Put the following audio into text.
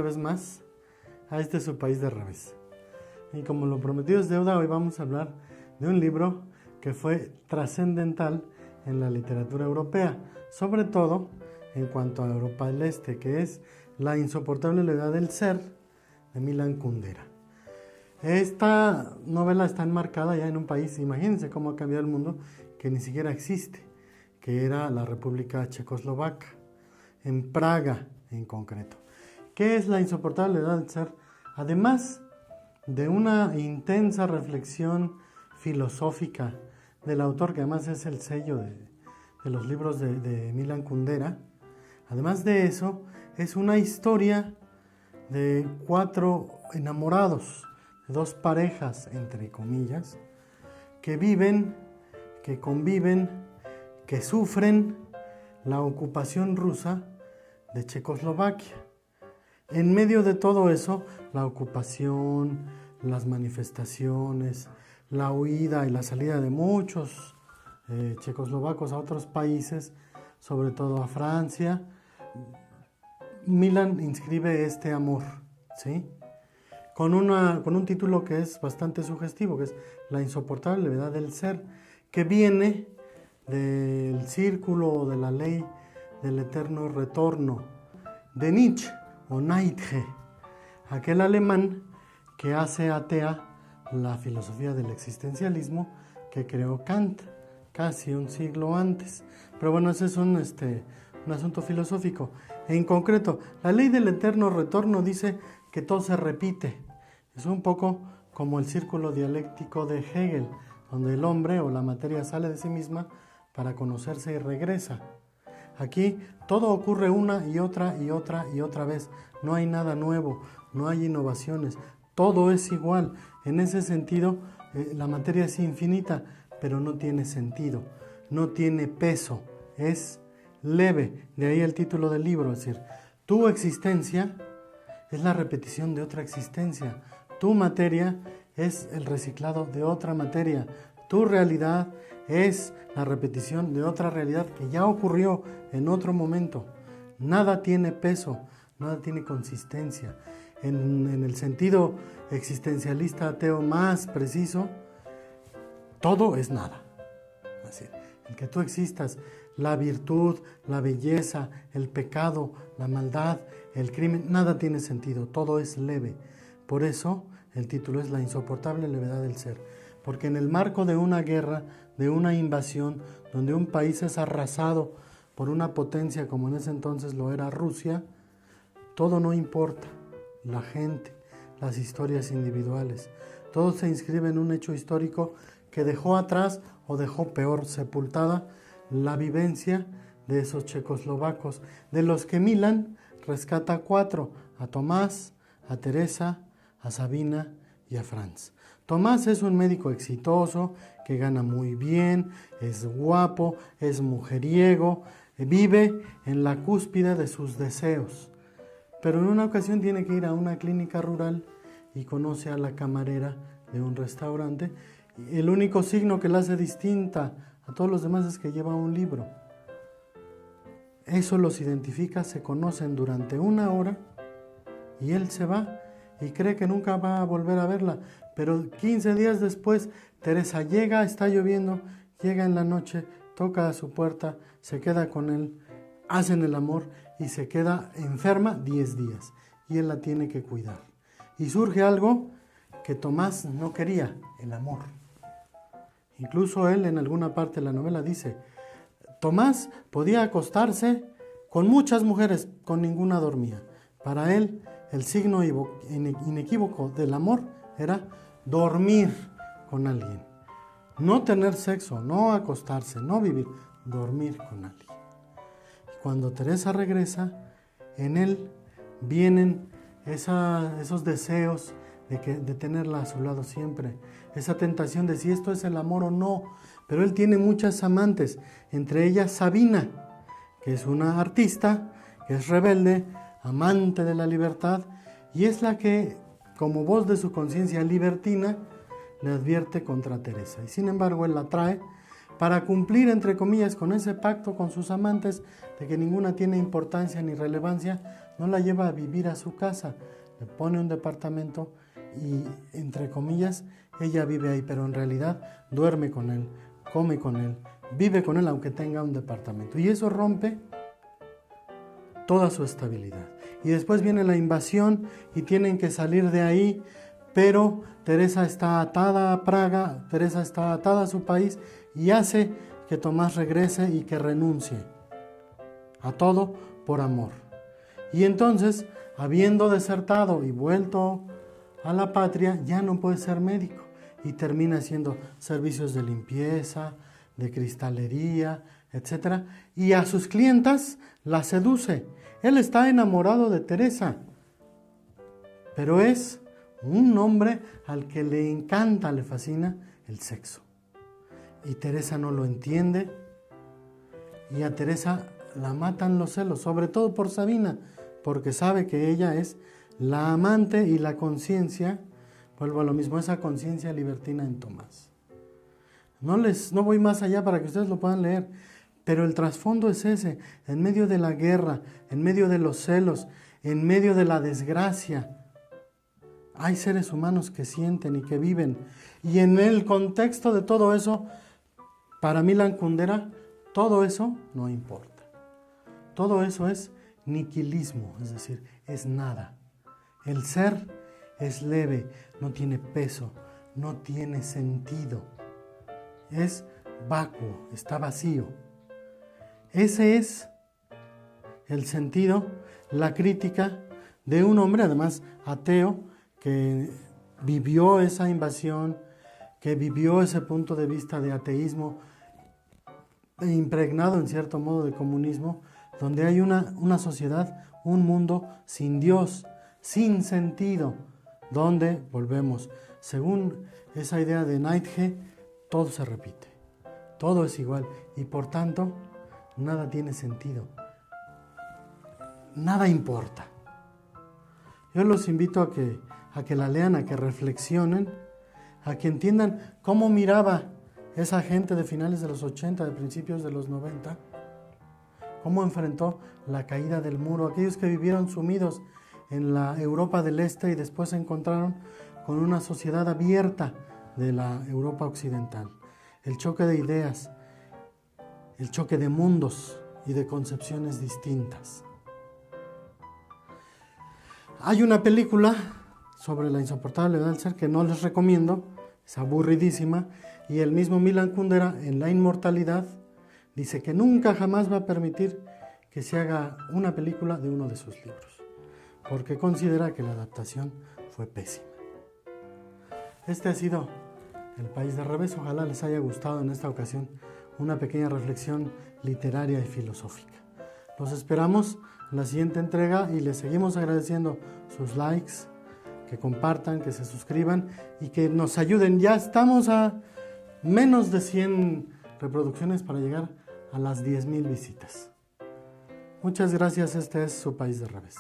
vez más a este su país de revés. Y como lo prometido es deuda, hoy vamos a hablar de un libro que fue trascendental en la literatura europea, sobre todo en cuanto a Europa del Este, que es La insoportable levedad del ser, de Milan Kundera. Esta novela está enmarcada ya en un país, imagínense cómo ha cambiado el mundo, que ni siquiera existe, que era la República Checoslovaca, en Praga en concreto. ¿Qué es La insoportable levedad del ser? Además de una intensa reflexión filosófica del autor, que además es el sello de los libros de Milan Kundera, además de eso, es una historia de 4 enamorados, de 2 parejas, entre comillas, que viven, que conviven, que sufren la ocupación rusa de Checoslovaquia. En medio de todo eso, la ocupación, las manifestaciones, la huida y la salida de muchos checoslovacos a otros países, sobre todo a Francia, Milan inscribe este amor, ¿sí? Con un título que es bastante sugestivo, que es La insoportable levedad del ser, que viene del círculo de la ley del eterno retorno de Nietzsche, o Nietzsche, aquel alemán que hace atea la filosofía del existencialismo que creó Kant casi un siglo antes. Pero bueno, ese es un asunto filosófico. En concreto, la ley del eterno retorno dice que todo se repite. Es un poco como el círculo dialéctico de Hegel, donde el hombre o la materia sale de sí misma para conocerse y regresa. Aquí todo ocurre una y otra y otra y otra vez. No hay nada nuevo, no hay innovaciones. Todo es igual. En ese sentido, la materia es infinita, pero no tiene sentido, no tiene peso, es leve. De ahí el título del libro, es decir, tu existencia es la repetición de otra existencia. Tu materia es el reciclado de otra materia. Tu realidad es la repetición de otra realidad que ya ocurrió en otro momento. Nada tiene peso, nada tiene consistencia. En el sentido existencialista ateo más preciso, todo es nada. Así, el que tú existas, la virtud, la belleza, el pecado, la maldad, el crimen, nada tiene sentido, todo es leve. Por eso el título es La insoportable levedad del ser, porque en el marco de una guerra, de una invasión, donde un país es arrasado por una potencia como en ese entonces lo era Rusia, todo no importa, la gente, las historias individuales, todo se inscribe en un hecho histórico que dejó atrás, o dejó peor, sepultada, la vivencia de esos checoslovacos, de los que Milan rescata 4, a Tomás, a Teresa, a Sabina y a Franz. Tomás es un médico exitoso, que gana muy bien, es guapo, es mujeriego, vive en la cúspide de sus deseos. Pero en una ocasión tiene que ir a una clínica rural y conoce a la camarera de un restaurante. El único signo que la hace distinta a todos los demás es que lleva un libro. Eso los identifica, se conocen durante 1 hora y él se va y cree que nunca va a volver a verla. Pero 15 días después, Teresa llega, está lloviendo, llega en la noche, toca a su puerta, se queda con él, hacen el amor y se queda enferma 10 días. Y él la tiene que cuidar. Y surge algo que Tomás no quería, el amor. Incluso él en alguna parte de la novela dice, Tomás podía acostarse con muchas mujeres, con ninguna dormía. Para él, el signo inequívoco del amor era dormir con alguien. No tener sexo, no acostarse, no vivir, dormir con alguien. Y cuando Teresa regresa, en él vienen esos deseos de tenerla a su lado siempre, esa tentación de si esto es el amor o no. Pero él tiene muchas amantes, entre ellas Sabina, que es una artista, que es rebelde, amante de la libertad, y es la que, como voz de su conciencia libertina, le advierte contra Teresa. Y sin embargo él la trae para cumplir, entre comillas, con ese pacto con sus amantes de que ninguna tiene importancia ni relevancia, no la lleva a vivir a su casa, le pone un departamento y, entre comillas, ella vive ahí, pero en realidad duerme con él, come con él, vive con él aunque tenga un departamento. Y eso rompe toda su estabilidad. Y después viene la invasión y tienen que salir de ahí, pero Teresa está atada a Praga, Teresa está atada a su país y hace que Tomás regrese y que renuncie a todo por amor. Y entonces, habiendo desertado y vuelto a la patria, ya no puede ser médico y termina haciendo servicios de limpieza, de cristalería, etc. Y a sus clientas las seduce. Él está enamorado de Teresa, pero es un hombre al que le encanta, le fascina el sexo. Y Teresa no lo entiende, y a Teresa la matan los celos, sobre todo por Sabina, porque sabe que ella es la amante y la conciencia, vuelvo a lo mismo, esa conciencia libertina en Tomás. No voy más allá para que ustedes lo puedan leer, pero el trasfondo es ese, en medio de la guerra, en medio de los celos, en medio de la desgracia, hay seres humanos que sienten y que viven. Y en el contexto de todo eso, para Milan Kundera, todo eso no importa. Todo eso es niquilismo, es decir, es nada. El ser es leve, no tiene peso, no tiene sentido. Es vacuo, está vacío. Ese es el sentido, la crítica de un hombre, además ateo, que vivió esa invasión, que vivió ese punto de vista de ateísmo, impregnado en cierto modo de comunismo, donde hay una sociedad, un mundo sin Dios, sin sentido, donde, volvemos, según esa idea de Nietzsche, todo se repite, todo es igual y por tanto nada tiene sentido, nada importa. Yo los invito a que la lean, a que reflexionen, a que entiendan cómo miraba esa gente de finales de los 80, de principios de los 90, cómo enfrentó la caída del muro, aquellos que vivieron sumidos en la Europa del Este y después se encontraron con una sociedad abierta de la Europa occidental. El choque de ideas, el choque de mundos y de concepciones distintas. Hay una película sobre la insoportable levedad del ser que no les recomiendo, es aburridísima, y el mismo Milan Kundera en La Inmortalidad dice que nunca jamás va a permitir que se haga una película de uno de sus libros, porque considera que la adaptación fue pésima. Este ha sido El País del Revés. Ojalá les haya gustado en esta ocasión una pequeña reflexión literaria y filosófica. Los esperamos en la siguiente entrega y les seguimos agradeciendo sus likes, que compartan, que se suscriban y que nos ayuden. Ya estamos a menos de 100 reproducciones para llegar a las 10,000 visitas. Muchas gracias, este es Su País del Revés.